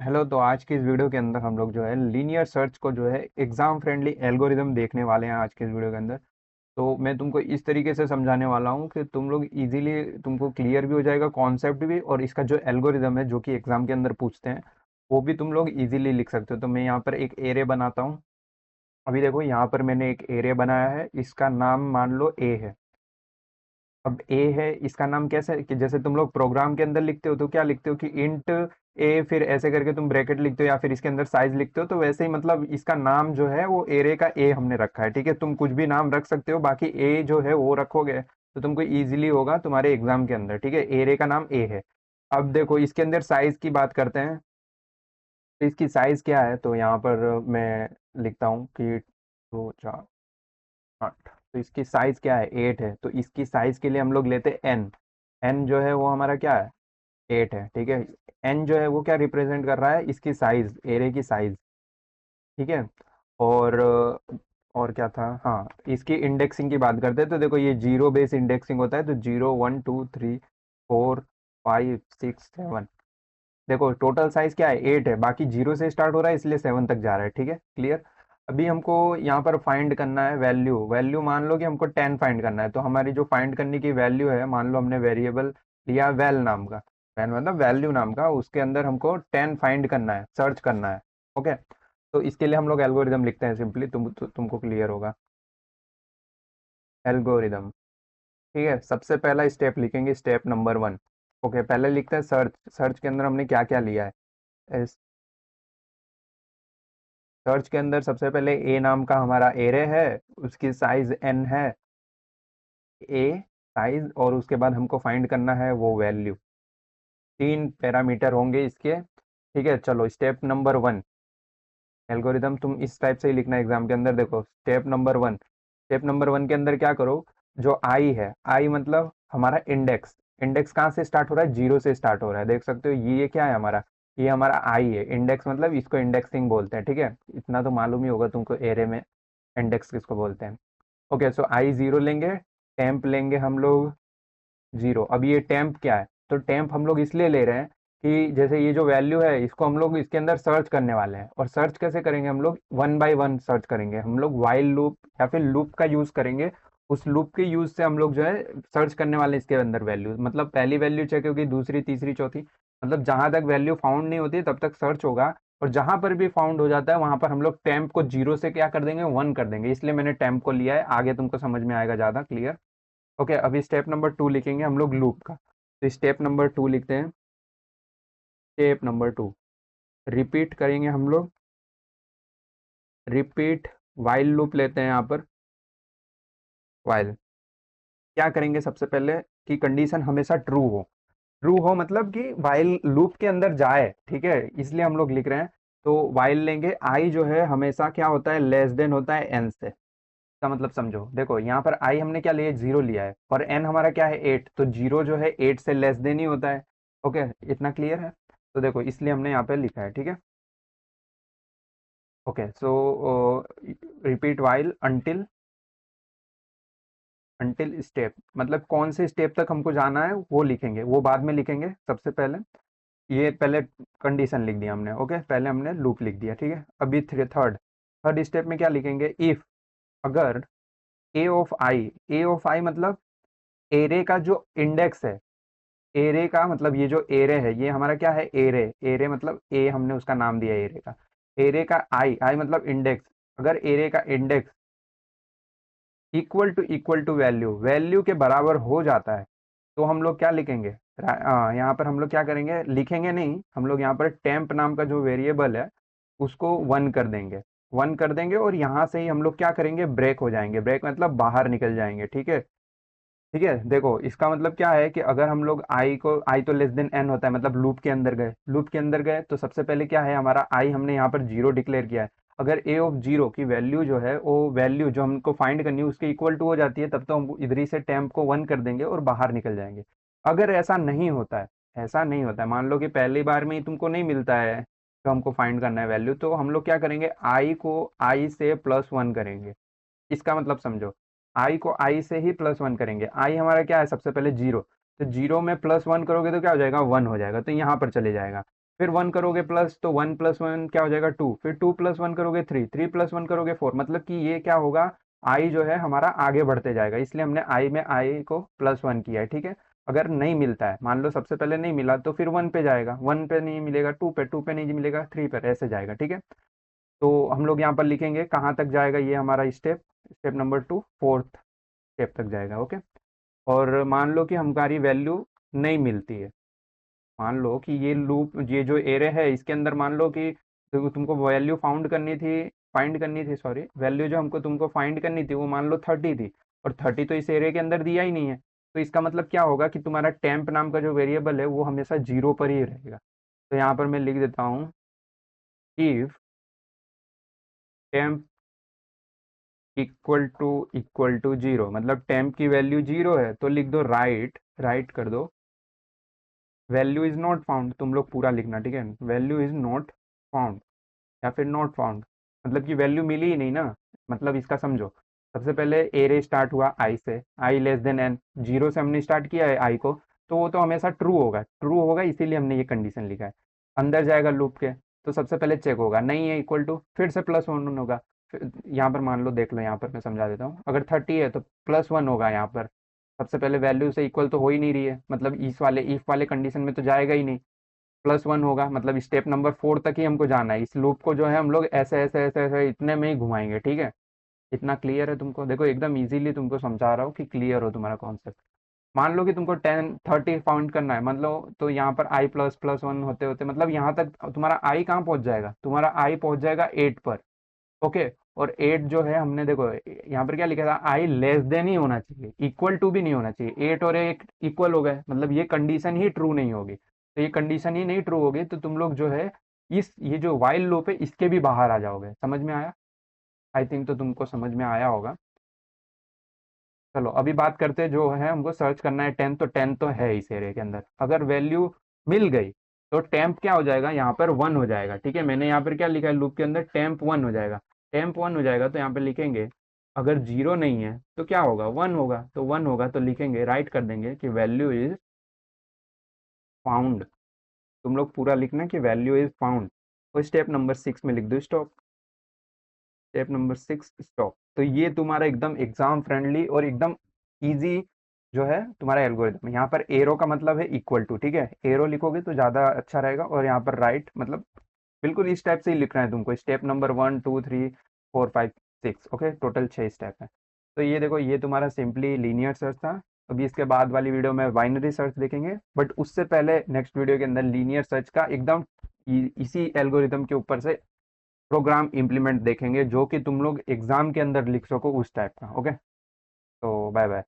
Hello. तो आज की इस वीडियो के अंदर हम लोग जो है लीनियर सर्च को जो है एग्जाम फ्रेंडली एल्गोरिदम देखने वाले हैं आज के इस वीडियो के अंदर। तो मैं तुमको इस तरीके से समझाने वाला हूँ कि तुम लोग इजीली तुमको क्लियर भी हो जाएगा कॉन्सेप्ट भी, और इसका जो एल्गोरिदम है जो कि एग्जाम के अंदर पूछते हैं वो भी तुम लोग इजीली लिख सकते हो। तो मैं यहाँ पर एक एरे बनाता हूँ। अभी देखो यहाँ पर मैंने एक एरे बनाया है, इसका नाम मान लो ए है। अब ए है, इसका नाम कैसे कि जैसे तुम लोग प्रोग्राम के अंदर लिखते हो तो क्या लिखते हो कि इंट ए, फिर ऐसे करके तुम ब्रैकेट लिखते हो या फिर इसके अंदर साइज लिखते हो, तो वैसे ही मतलब इसका नाम जो है वो एरे का ए हमने रखा है। ठीक है, तुम कुछ भी नाम रख सकते हो, बाकी ए जो है वो रखोगे तो तुमको इजीली होगा तुम्हारे एग्जाम के अंदर। ठीक है, एरे का नाम ए है। अब देखो इसके अंदर साइज की बात करते हैं, तो इसकी साइज क्या है, तो यहाँ पर मैं लिखता हूँ कि 2 4 8। तो इसकी साइज क्या है, 8 है। तो इसकी साइज के लिए हम लोग लेते हैं एन। एन जो है वो हमारा क्या है, 8 है। ठीक है, एन जो है वो क्या रिप्रेजेंट कर रहा है, इसकी साइज, एरे की साइज। ठीक है, और और क्या था, हाँ, इसकी इंडेक्सिंग की बात करते हैं। तो देखो ये जीरो बेस इंडेक्सिंग होता है, तो 0 1 2 3 4 5 6 7। देखो टोटल साइज क्या है, 8 है, बाकी जीरो से स्टार्ट हो रहा है इसलिए 7 तक जा रहा है। ठीक है, क्लियर। अभी हमको यहाँ पर फाइंड करना है वैल्यू। वैल्यू मान लो कि हमको 10 फाइंड करना है, तो हमारी जो फाइंड करने की वैल्यू है, मान लो हमने वेरिएबल लिया वेल नाम का, वैल मतलब वैल्यू नाम का, उसके अंदर हमको 10 फाइंड करना है, सर्च करना है। ओके, तो इसके लिए हम लोग एल्गोरिदम लिखते हैं सिंपली, तुमको क्लियर होगा। एल्गोरिदम, ठीक है, सबसे पहला स्टेप लिखेंगे, स्टेप नंबर 1। ओके, पहले लिखते हैं सर्च। सर्च के अंदर हमने क्या क्या लिया है। सर्च के अंदर सबसे पहले ए नाम का हमारा एरे है, उसकी साइज एन है, ए साइज, और उसके बाद हमको फाइंड करना है वो वैल्यू। 3 पैरामीटर होंगे इसके। ठीक है, चलो स्टेप नंबर 1। एल्गोरिदम तुम इस टाइप से ही लिखना एग्जाम के अंदर। देखो स्टेप नंबर 1, स्टेप नंबर 1 के अंदर क्या करो, जो आई है, आई मतलब हमारा इंडेक्स। इंडेक्स कहाँ से स्टार्ट हो रहा है, जीरो से स्टार्ट हो रहा है, देख सकते हो। ये क्या है हमारा, ये हमारा आई है। इंडेक्स मतलब इसको इंडेक्सिंग बोलते हैं। ठीक है, इतना तो मालूम ही होगा तुमको एरे में इंडेक्स किसको बोलते हैं। ओके, सो आई जीरो लेंगे, टेम्प लेंगे हम लोग जीरो। अब ये टेम्प क्या है, तो टेम्प हम लोग इसलिए ले रहे हैं कि जैसे ये जो वैल्यू है इसको हम लोग इसके अंदर सर्च करने वाले हैं। और सर्च कैसे करेंगे, हम लोग 1 बाय 1 सर्च करेंगे। हम लोग वाइल लूप या फिर लूप का यूज करेंगे। उस लूप के यूज से हम लोग जो है सर्च करने वाले हैं इसके अंदर वैल्यू। मतलब पहली वैल्यू चेक होगी, दूसरी, तीसरी, चौथी, मतलब जहां तक वैल्यू फाउंड नहीं होती तब तक सर्च होगा। और जहां पर भी फाउंड हो जाता है वहां पर हम लोग टेम्प को जीरो से क्या कर देंगे, 1 कर देंगे। इसलिए मैंने टेम्प को लिया है, आगे तुमको समझ में आएगा ज्यादा क्लियर। ओके, अभी स्टेप नंबर 2 लिखेंगे हम लोग लूप का। तो स्टेप नंबर 2 लिखते हैं। स्टेप नंबर 2 रिपीट करेंगे हम लोग, रिपीट वाइल लूप लेते हैं यहाँ पर। वाइल क्या करेंगे, सबसे पहले कि कंडीशन हमेशा ट्रू हो। ट्रू हो मतलब कि वाइल लूप के अंदर जाए। ठीक है, इसलिए हम लोग लिख रहे हैं। तो वाइल लेंगे, आई जो है हमेशा क्या होता है, लेस देन होता है एन से। इसका मतलब समझो, देखो यहाँ पर आई हमने क्या लिया है, जीरो लिया है, और एन हमारा क्या है, 8। तो जीरो जो है 8 से लेस देन ही होता है। ओके, इतना क्लियर है। तो देखो इसलिए हमने यहाँ पे लिखा है। ठीक है, ओके, सो repeat while until, until step मतलब कौन से स्टेप तक हमको जाना है वो लिखेंगे, वो बाद में लिखेंगे। सबसे पहले ये पहले कंडीशन लिख दिया हमने। ओके, पहले हमने लूप लिख दिया। ठीक है, अभी थर्ड, थर्ड स्टेप में क्या लिखेंगे, इफ, अगर ए ऑफ आई मतलब एरे का जो इंडेक्स है, एरे का मतलब ये जो एरे है ये हमारा क्या है, एरे। एरे मतलब ए, हमने उसका नाम दिया एरे का। एरे का आई, आई मतलब इंडेक्स। अगर एरे का index equal to value, value के बराबर हो जाता है, तो हम लोग क्या लिखेंगे, यहाँ पर हम लोग क्या करेंगे, लिखेंगे नहीं, हम लोग यहाँ पर टेम्प नाम का जो वेरिएबल है उसको 1 कर देंगे। 1 कर देंगे और यहाँ से ही हम लोग क्या करेंगे, ब्रेक हो जाएंगे। ब्रेक मतलब बाहर निकल जाएंगे। ठीक है, ठीक है, देखो इसका मतलब क्या है कि अगर हम लोग आई को, आई तो लेस देन एन होता है, मतलब लूप के अंदर गए, लूप के अंदर गए तो सबसे पहले क्या है हमारा आई, हमने यहाँ पर जीरो डिक्लेयर किया है। अगर ए ऑफ जीरो की वैल्यू जो है वो वैल्यू जो हमको फाइंड करनी है उसके इक्वल टू हो जाती है, तब तो हम इधर ही से टेम्प को 1 कर देंगे और बाहर निकल जाएंगे। अगर ऐसा नहीं होता है, ऐसा नहीं होता है, मान लो कि पहली बार में ही तुमको नहीं मिलता है तो हमको फाइंड करना है वैल्यू, तो हम लोग क्या करेंगे, आई को आई से +1 करेंगे। इसका मतलब समझो, आई को आई से ही +1 करेंगे। आई हमारा क्या है, सबसे पहले जीरो, तो जीरो में +1 करोगे तो क्या हो जाएगा, 1 हो जाएगा, तो यहाँ पर चले जाएगा। फिर 1 करोगे प्लस, तो 1 + 1 क्या हो जाएगा 2, फिर 2 + 1 करोगे 3, 3 + 1 करोगे 4, मतलब कि ये क्या होगा, आई जो है हमारा आगे बढ़ते जाएगा, इसलिए हमने आई में आई को +1 किया है, ठीक है। अगर नहीं मिलता है, मान लो सबसे पहले नहीं मिला, तो फिर 1 पे जाएगा, 1 पे नहीं मिलेगा 2 पे, 2 पे नहीं मिलेगा 3 पे, ऐसे जाएगा, ठीक है। तो हम लोग यहाँ पर लिखेंगे कहाँ तक जाएगा ये हमारा step, step number 2 fourth step तक जाएगा, ओके। और मान लो कि हमारी वैल्यू नहीं मिलती है, मान लो कि ये लूप, ये जो एरे है इसके अंदर मान लो कि तुमको वैल्यू फाउंड करनी थी, फाइंड करनी थी, सॉरी, वैल्यू जो हमको तुमको फाइंड करनी थी वो मान लो 30 थी, और 30 तो इस एरे के अंदर दिया ही नहीं है, तो इसका मतलब क्या होगा कि तुम्हारा टेम्प नाम का जो वेरिएबल है वो हमेशा 0 पर ही रहेगा। तो यहाँ पर मैं लिख देता हूँ, इफ टेम्प इक्वल टू 0, मतलब टेम्प की वैल्यू 0 है, तो लिख दो राइट, राइट कर दो, वैल्यू इज नॉट फाउंड, तुम लोग पूरा लिखना, ठीक है, वैल्यू इज नॉट फाउंड, या फिर नॉट फाउंड, मतलब कि वैल्यू मिली ही नहीं ना, मतलब इसका समझो, सबसे पहले एरे स्टार्ट हुआ आई से, आई लेस देन एन, 0 से हमने स्टार्ट किया है आई को, तो वो तो हमेशा ट्रू होगा, ट्रू होगा, इसीलिए हमने ये कंडीशन लिखा है। अंदर जाएगा लूप के, तो सबसे पहले चेक होगा, नहीं है इक्वल टू, फिर से +1 होगा, फिर यहाँ पर मान लो, देख लो यहाँ पर मैं समझा देता हूँ, अगर 30 है तो +1 होगा यहाँ पर, सबसे पहले वैल्यू से इक्वल तो हो ही नहीं रही है, मतलब इस वाले इफ वाले कंडीशन में तो जाएगा ही नहीं, +1 होगा, मतलब स्टेप नंबर 4 तक ही हमको जाना है, इस लूप को जो है हम लोग ऐसे ऐसे ऐसे ऐसे इतने में ही घुमाएंगे, ठीक है। इतना क्लियर है तुमको, देखो एकदम इजीली तुमको समझा रहा हूँ कि क्लियर हो तुम्हारा कॉन्सेप्ट। मान लो कि तुमको 10 30 फाउंड करना है, मतलब तो यहाँ पर आई ++1 होते होते, मतलब यहाँ तक तुम्हारा आई कहाँ पहुंच जाएगा, तुम्हारा आई पहुंच जाएगा 8 पर, ओके। और 8 जो है हमने देखो यहाँ पर क्या लिखा था, आई लेस देन ही होना चाहिए, इक्वल टू भी नहीं होना चाहिए, 8 और 8 इक्वल हो गए, मतलब ये कंडीशन ही ट्रू नहीं होगी, तो ये कंडीशन ही नहीं ट्रू होगी, तो तुम लोग जो है इस ये जो वाइल लूप है इसके भी बाहर आ जाओगे, समझ में आया? आई थिंक तो तुमको समझ में आया होगा। चलो अभी बात करते हैं, जो है हमको सर्च करना है 10, तो 10 तो है इस एरिया के अंदर, अगर वैल्यू मिल गई तो टेम्प क्या हो जाएगा, यहाँ पर 1 हो जाएगा, ठीक है। मैंने यहाँ पर क्या लिखा है लूप के अंदर, टेम्प 1 हो जाएगा, टेम्प 1 हो जाएगा, तो यहाँ पे लिखेंगे अगर 0 नहीं है तो क्या होगा, 1 होगा, तो 1 होगा तो लिखेंगे, राइट कर देंगे कि वैल्यू इज फाउंड, तुम लोग पूरा लिखना कि वैल्यू इज फाउंड, और स्टेप नंबर 6 में लिख दो स्टॉप, स्टेप नंबर 6 स्टॉप। तो ये तुम्हारा एकदम एग्जाम फ्रेंडली और एकदम इजी जो है तुम्हारा एल्गोरिथम। यहाँ पर एरो का मतलब है इक्वल टू, ठीक है, एरो लिखोगे तो ज़्यादा अच्छा रहेगा, और यहाँ पर राइट मतलब बिल्कुल इस टाइप से ही लिखना है तुमको, step number 1 2 3 4 5 6, okay, total 6 step है। तो ये देखो, ये तुम्हारा सिंपली लीनियर सर्च था। अभी इसके बाद वाली वीडियो में बाइनरी सर्च देखेंगे, बट उससे पहले नेक्स्ट वीडियो के अंदर लीनियर सर्च का एकदम इसी एल्गोरिथम के ऊपर से प्रोग्राम इम्प्लीमेंट देखेंगे, जो कि तुम लोग एग्जाम के अंदर लिख सको उस टाइप का, ओके। तो बाय बाय।